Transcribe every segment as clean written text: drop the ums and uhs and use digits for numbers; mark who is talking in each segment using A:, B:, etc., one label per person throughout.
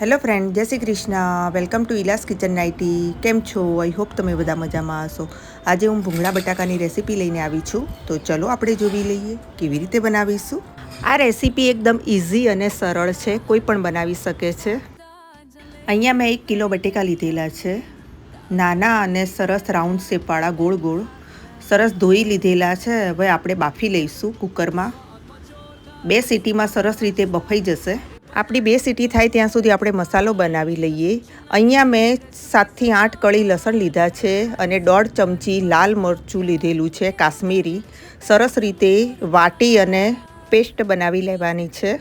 A: Hello friend, જય Shri Krishna. Welcome to Ila's kitchen 90. કેમ છો? આઈ હોપ તમે બધા મજામાં હશો. આજે હું ભૂંગળા બટાકાની રેસીપી લઈને આવી છું. તો ચલો આપણે જોઈ લઈએ કેવી રીતે બનાવીશું. આ રેસીપી એકદમ ઇઝી અને સરળ છે, કોઈ પણ બનાવી શકે છે. અહીંયા મેં 1 કિલો બટેકા લીધેલા છે. નાના અને સરસ રાઉન્ડ શેપવાળા ગોળ ગોળ સરસ ધોઈ લીધેલા છે. હવે આપણે બાફી લઈશું કુકરમાં. 2 સીટીમાં સરસ રીતે બફાઈ જશે. આપણી 2 સીટી થાય ત્યાં સુધી આપણે મસાલો બનાવી લઈએ. અહીંયા મેં 7 થી 8 કળી લસણ લીધા છે અને 1.5 ચમચી લાલ મરચું લીધેલું છે કાશ્મીરી. સરસ રીતે વાટી અને પેસ્ટ બનાવી લેવાની છે.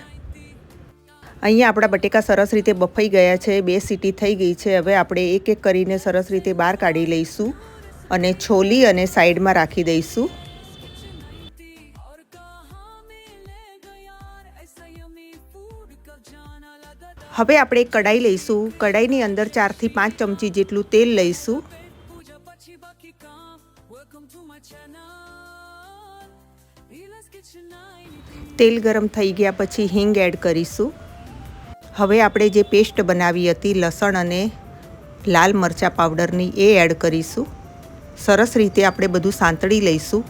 A: અહીંયા આપણા બટેકા સરસ રીતે બફાઈ ગયા છે, 2 સીટી થઈ ગઈ છે. હવે આપણે એક એક કરીને સરસ રીતે બહાર કાઢી લઈશું અને છોલી અને સાઈડમાં રાખી દઈશું. હવે આપણે એક કઢાઈ લઈશું. કઢાઈની અંદર 4 થી 5 ચમચી જેટલું તેલ લઈશું. તેલ ગરમ થઈ ગયા પછી હિંગ એડ કરીશું. હવે આપણે જે પેસ્ટ બનાવી હતી લસણ અને લાલ મરચાં પાવડરની એ એડ કરીશું. સરસ રીતે આપણે બધું સાંતળી લઈશું.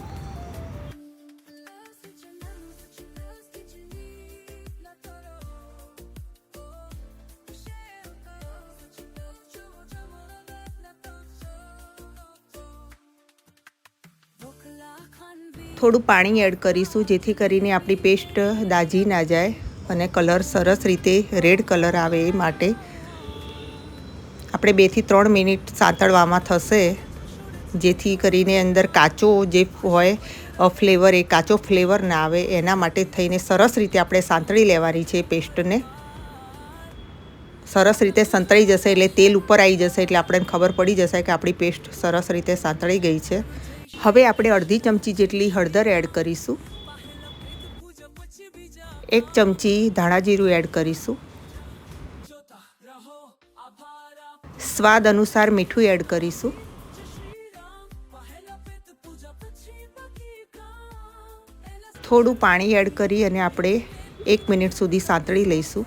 A: થોડું પાણી એડ કરીશું જેથી કરીને આપણી પેસ્ટ દાજી ના જાય અને કલર સરસ રીતે રેડ કલર આવે એ માટે આપણે 2 થી 3 મિનિટ સાંતળવામાં થશે, જેથી કરીને અંદર કાચો જે હોય ફ્લેવર એ કાચો ફ્લેવર ના આવે એના માટે થઈને સરસ રીતે આપણે સાંતળી લેવાની છે પેસ્ટને. સરસ રીતે સંતળાઈ જશે એટલે તેલ ઉપર આવી જશે એટલે આપણને ખબર પડી જશે કે આપણી પેસ્ટ સરસ રીતે સાંતળી ગઈ છે. હવે આપણે અડધી ચમચી જેટલી હળદર એડ કરીશું. 1 ચમચી ધાણા જીરું એડ કરીશું. સ્વાદ અનુસાર મીઠું એડ કરીશું. થોડું પાણી એડ કરી અને આપણે 1 મિનિટ સુધી સાંતળી લઈશું.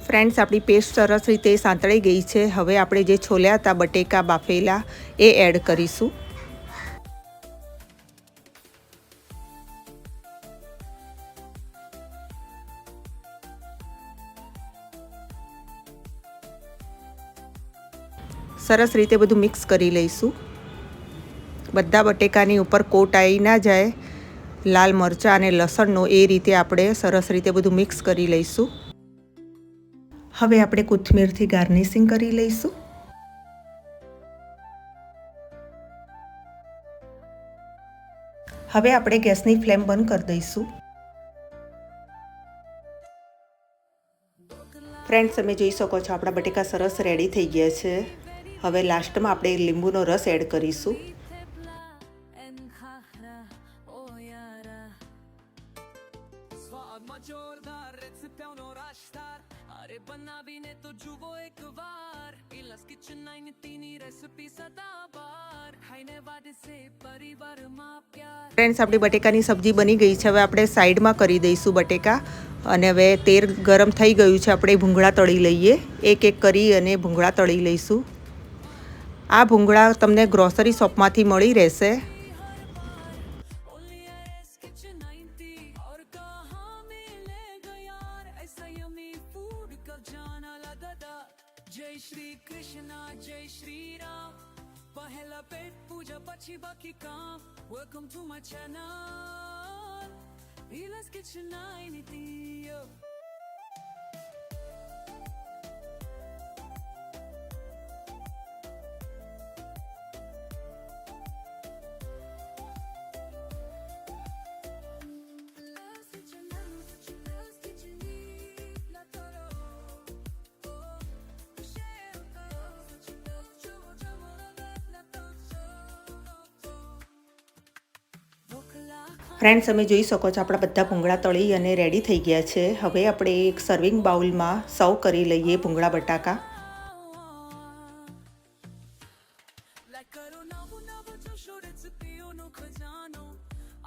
A: ફ્રેન્ડ્સ, આપણી પેસ્ટ સરસ રીતે સાંતળી ગઈ છે. હવે આપણે જે છોલ્યા હતા બટેકા બાફેલા એ એડ કરીશું. સરસ રીતે બધું મિક્સ કરી લઈશું. બધા બટેકાની ઉપર કોટ આવી ના જાય લાલ મરચાં અને લસણનો, એ રીતે આપણે સરસ રીતે બધું મિક્સ કરી લઈશું. હવે આપણે કોથમીરથી ગાર્નિશિંગ કરી લઈશું. હવે આપણે ગેસની ફ્લેમ બંધ કરી દઈશું. ફ્રેન્ડ્સ, તમે જોઈ શકો છો આપણા બટેકા સરસ રેડી થઈ ગયા છે. હવે લાસ્ટમાં આપણે લીંબુનો રસ એડ કરીશું. ફ્રેન્ડ્સ, આપણી બટેકાની સબ્જી બની ગઈ છે. હવે આપણે સાઈડમાં કરી દઈશું બટેકા અને હવે તેલ ગરમ થઈ ગયું છે. આપણે ભૂંગળા તળી લઈએ. એક એક કરી અને ભૂંગળા તળી લઈશું. આ ભૂંગળા તમને ગ્રોસરી શોપમાંથી મળી રહેશે. જય શ્રી કૃષ્ણ, જય શ્રી રામ, પહેલા પેટ પૂજા પછી બાકી કામ. Welcome to my channel Ila's kitchen 90. Friends, તમે જોઈ શકો છો આપણા બધા ભૂંગળા તળી અને રેડી થઈ ગયા છે. હવે આપણે એક સર્વિંગ બાઉલમાં સર્વ કરી લઈએ ભૂંગળા બટાકા.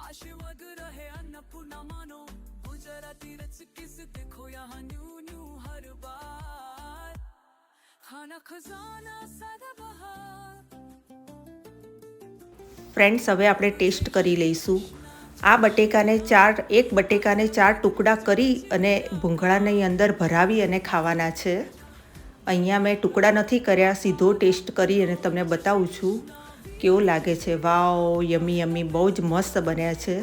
A: આશીર્વાદ રહે અન્નપૂર્ણા માનો.
B: कुछ किस देखो यहाँ न्यू न्यू हर बार खाना खजाना सदाबहार।
A: ફ્રેન્ડ્સ, હવે આપણે ટેસ્ટ કરી લઈશું. આ એક બટેકાને 4 ટુકડા કરી અને ભૂંગળાની અંદર ભરાવી અને ખાવાના છે. અહીંયા મેં ટુકડા નથી કર્યા, સીધો ટેસ્ટ કરી અને તમને બતાવું છું કેવો લાગે છે. વાવ, યમી યમી, બહુ જ મસ્ત બન્યા છે.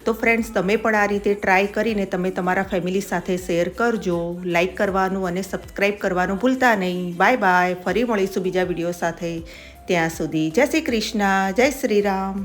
A: તો ફ્રેન્ડ્સ, તમે પણ આ રીતે ટ્રાય કરીને તમે તમારા ફેમિલી સાથે શેર કરજો. લાઈક કરવાનું અને સબસ્ક્રાઈબ કરવાનું ભૂલતા નહીં. Bye bye. ફરી મળીશું બીજા વિડીયો સાથે. ત્યાં સુધી જય શ્રી કૃષ્ણ, જય શ્રી રામ.